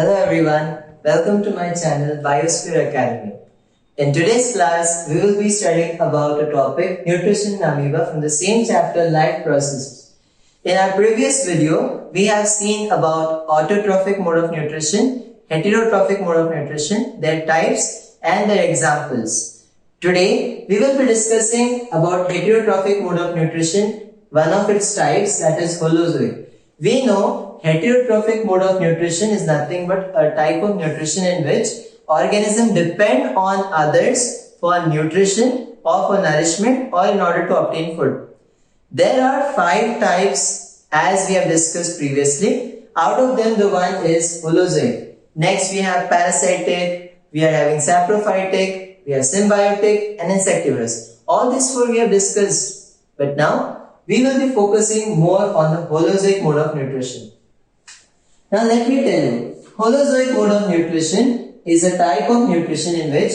Hello everyone, welcome to my channel Biosphere Academy. In today's class, we will be studying about a topic nutrition in amoeba from the same chapter life processes. In our previous video, we have seen about autotrophic mode of nutrition, heterotrophic mode of nutrition, their types and their examples. Today, we will be discussing about heterotrophic mode of nutrition, one of its types, that is Holozoic. We know heterotrophic mode of nutrition is nothing but a type of nutrition in which organisms depend on others for nutrition or for nourishment or in order to obtain food. There are 5 types as we have discussed previously. Out of them, the one is Holozoic. Next, we have parasitic, we are having saprophytic, we have symbiotic and insectivorous. All these 4 we have discussed, but now we will be focusing more on the Holozoic mode of nutrition. Now let me tell you, Holozoic mode of nutrition is a type of nutrition in which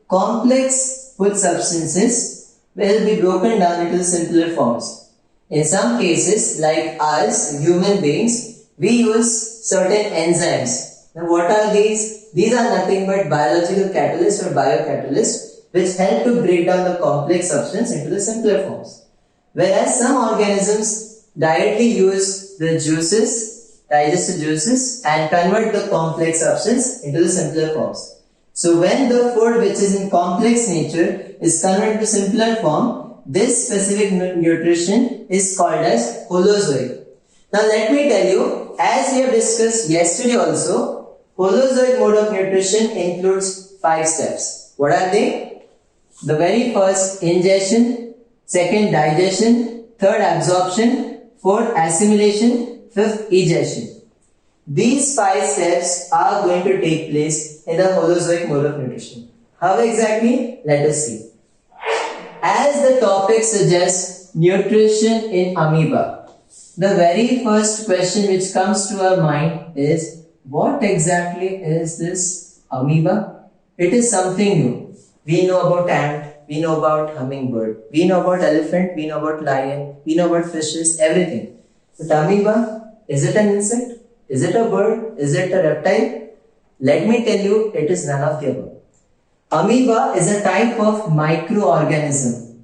complex food substances will be broken down into simpler forms. In some cases, like us, human beings, we use certain enzymes. Now what are these? These are nothing but biological catalysts or biocatalysts which help to break down the complex substance into the simpler forms. Whereas some organisms directly use the juices, digestive juices, and convert the complex substance into the simpler forms. So when the food which is in complex nature is converted to simpler form, this specific nutrition is called as Holozoic. Now let me tell you, as we have discussed yesterday also, Holozoic mode of nutrition includes 5 steps. What are they? The very first, ingestion. Second, digestion. Third, absorption. Fourth, assimilation. Fifth, egestion. These 5 steps are going to take place in the Holozoic mode of nutrition. How exactly? Let us see. As the topic suggests, nutrition in amoeba, the very first question which comes to our mind is, what exactly is this amoeba? It is something new. We know about ant, we know about hummingbird, we know about elephant, we know about lion, we know about fishes, everything. But amoeba, is it an insect? Is it a bird? Is it a reptile? Let me tell you, it is none of the above. Amoeba is a type of microorganism.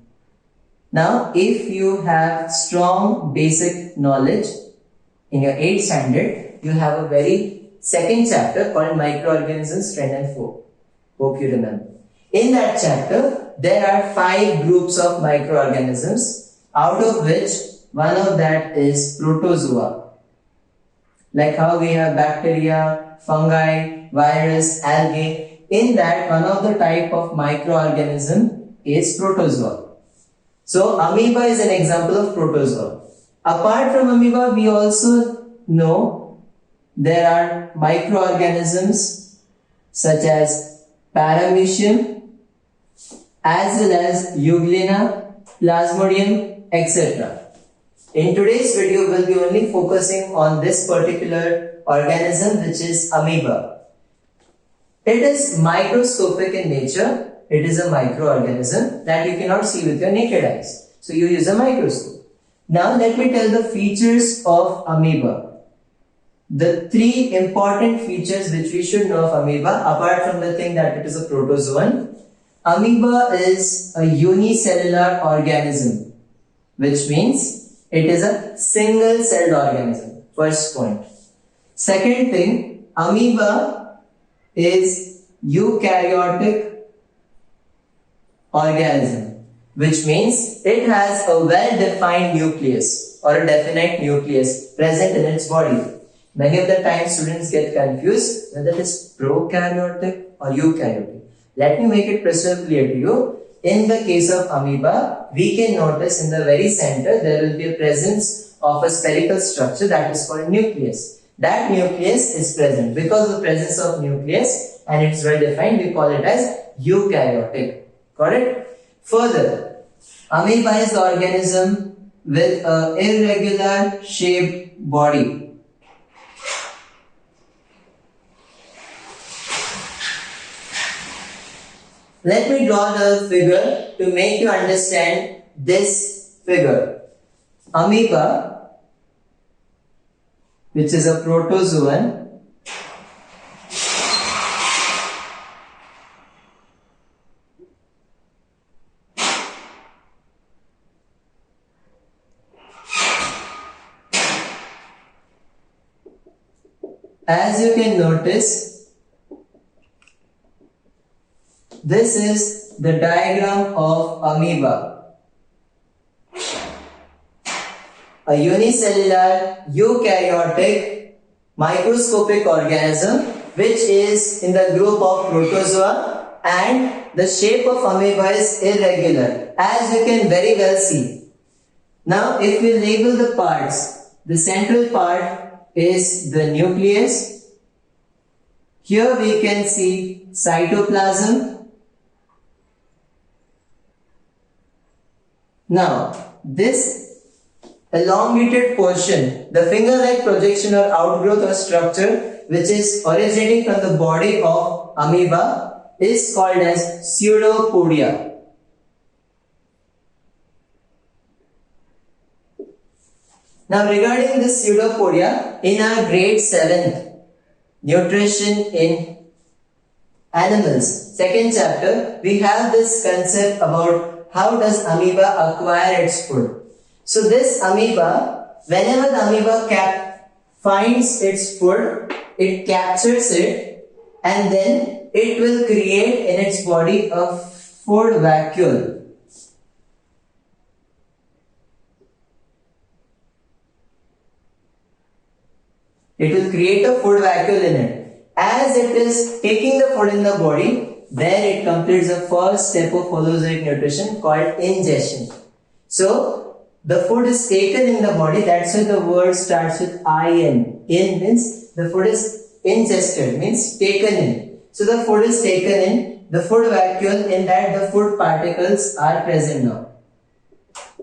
Now, if you have strong basic knowledge in your 8th standard, you have a very second chapter called Microorganisms Trend and 4. Hope you remember. In that chapter, there are 5 groups of microorganisms, out of which one of that is protozoa. Like how we have bacteria, fungi, virus, algae. In that, one of the type of microorganism is protozoa. So, amoeba is an example of protozoa. Apart from amoeba, we also know there are microorganisms such as paramecium, as well as euglena, plasmodium, etc. In today's video, we'll be only focusing on this particular organism, which is amoeba. It is microscopic in nature. It is a microorganism that you cannot see with your naked eyes. So you use a microscope. Now let me tell the features of amoeba. The 3 important features which we should know of amoeba, apart from the thing that it is a protozoan. Amoeba is a unicellular organism, which means it is a single-celled organism. First point. Second thing, amoeba is eukaryotic organism, which means it has a well-defined nucleus or a definite nucleus present in its body. Many of the times students get confused whether it is prokaryotic or eukaryotic. Let me make it crystal clear to you. In the case of amoeba, we can notice in the very center there will be a presence of a spherical structure that is called nucleus. That nucleus is present. Because of the presence of nucleus and it's well defined, we call it as eukaryotic. Got it? Further, amoeba is the organism with an irregular shaped body. Let me draw the figure to make you understand this figure. Amoeba, which is a protozoan, As you can notice, this is the diagram of amoeba. A unicellular eukaryotic microscopic organism which is in the group of protozoa, and the shape of amoeba is irregular, as you can very well see. Now if we label the parts, the central part is the nucleus. Here we can see cytoplasm. Now this elongated portion, the finger-like projection or outgrowth or structure which is originating from the body of amoeba is called as pseudopodia. Now regarding this pseudopodia, in our grade 7th nutrition in animals, second chapter, we have this concept about how does amoeba acquire its food. So this amoeba, whenever the amoeba finds its food, it captures it and then it will create in its body a food vacuole. It will create a food vacuole in it. As it is taking the food in the body, there it completes the first step of holozoic nutrition called ingestion. So the food is taken in the body, that's why the word starts with IN. In means the food is ingested, means taken in. So the food is taken in, the food vacuole, in that the food particles are present now.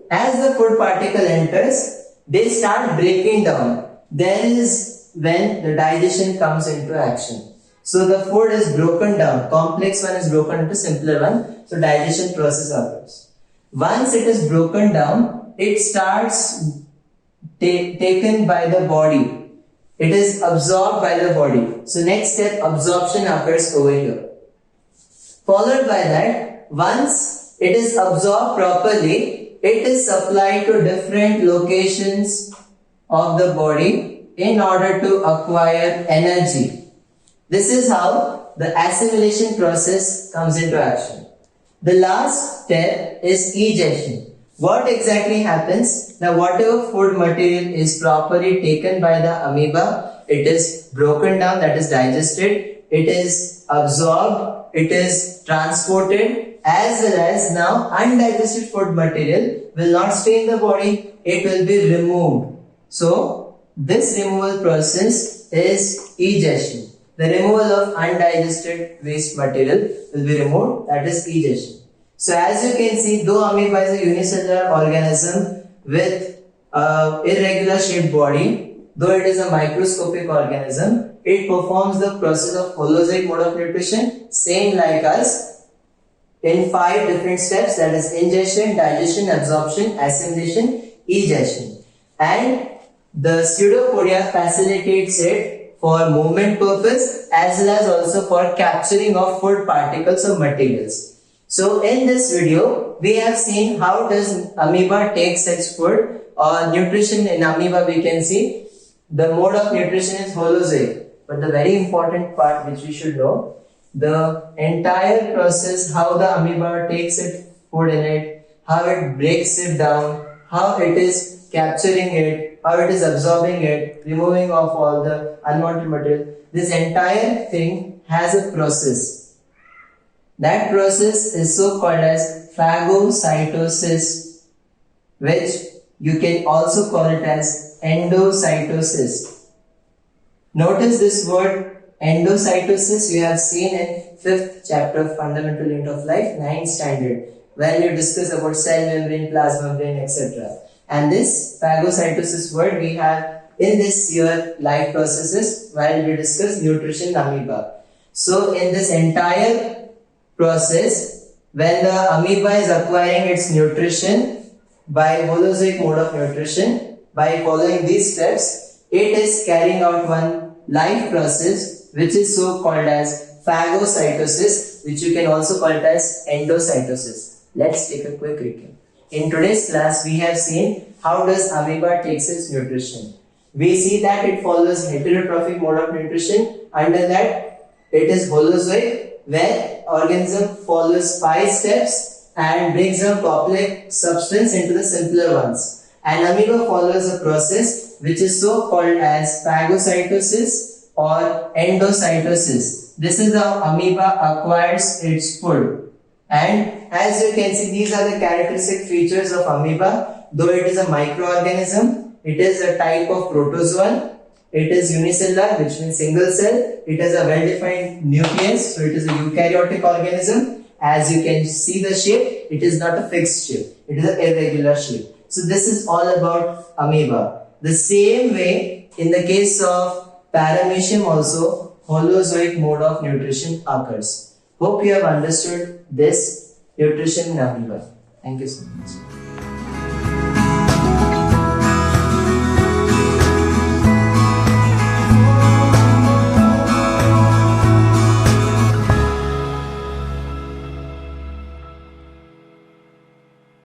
As the food particle enters, they start breaking down. There is when the digestion comes into action. So the food is broken down, complex one is broken into simpler one, so digestion process occurs. Once it is broken down, it starts taken by the body. It is absorbed by the body. So next step, absorption occurs over here. Followed by that, once it is absorbed properly, it is supplied to different locations of the body in order to acquire energy. This is how the assimilation process comes into action. The last step is egestion. What exactly happens? Now whatever food material is properly taken by the amoeba, it is broken down, that is digested, it is absorbed, it is transported, as well as now undigested food material will not stay in the body, it will be removed. So this removal process is egestion. The removal of undigested waste material will be removed, that is egestion. So as you can see, though amoeba is a unicellular organism with irregular shaped body, though it is a microscopic organism, it performs the process of holozoic mode of nutrition, same like us, in 5 different steps, that is ingestion, digestion, absorption, assimilation, egestion. And the pseudopodia facilitates it for movement purpose as well as also for capturing of food particles or materials. So in this video, we have seen how does amoeba takes its food or nutrition in amoeba. We can see the mode of nutrition is holozoic. But the very important part which we should know, the entire process, how the amoeba takes its food in it, how it breaks it down, how it is capturing it, how it is absorbing it, removing off all the unwanted material. This entire thing has a process. That process is so called as phagocytosis, which you can also call it as endocytosis. Notice this word endocytosis we have seen in 5th chapter of Fundamental Unit of Life, 9th standard, where you discuss about cell membrane, plasma membrane, etc. And this phagocytosis word we have in this year life processes while we discuss nutrition in amoeba. So in this entire process, when the amoeba is acquiring its nutrition by holozoic mode of nutrition, by following these steps, it is carrying out one life process which is so called as phagocytosis, which you can also call it as endocytosis. Let's take a quick recap. In today's class, we have seen how does amoeba takes its nutrition. we see that it follows heterotrophic mode of nutrition. Under that, it is holozoic, where organism follows 5 steps and breaks down complex substance into the simpler ones. And amoeba follows a process which is so called as phagocytosis or endocytosis. This is how amoeba acquires its food. And as you can see, these are the characteristic features of amoeba. Though it is a microorganism, it is a type of protozoan. It is unicellular, which means single cell. It has a well-defined nucleus, so it is a eukaryotic organism. As you can see the shape, it is not a fixed shape. It is an irregular shape. So this is all about amoeba. The same way, in the case of paramecium also, holozoic mode of nutrition occurs. Hope you have understood this nutrition in amoeba. Thank you so much.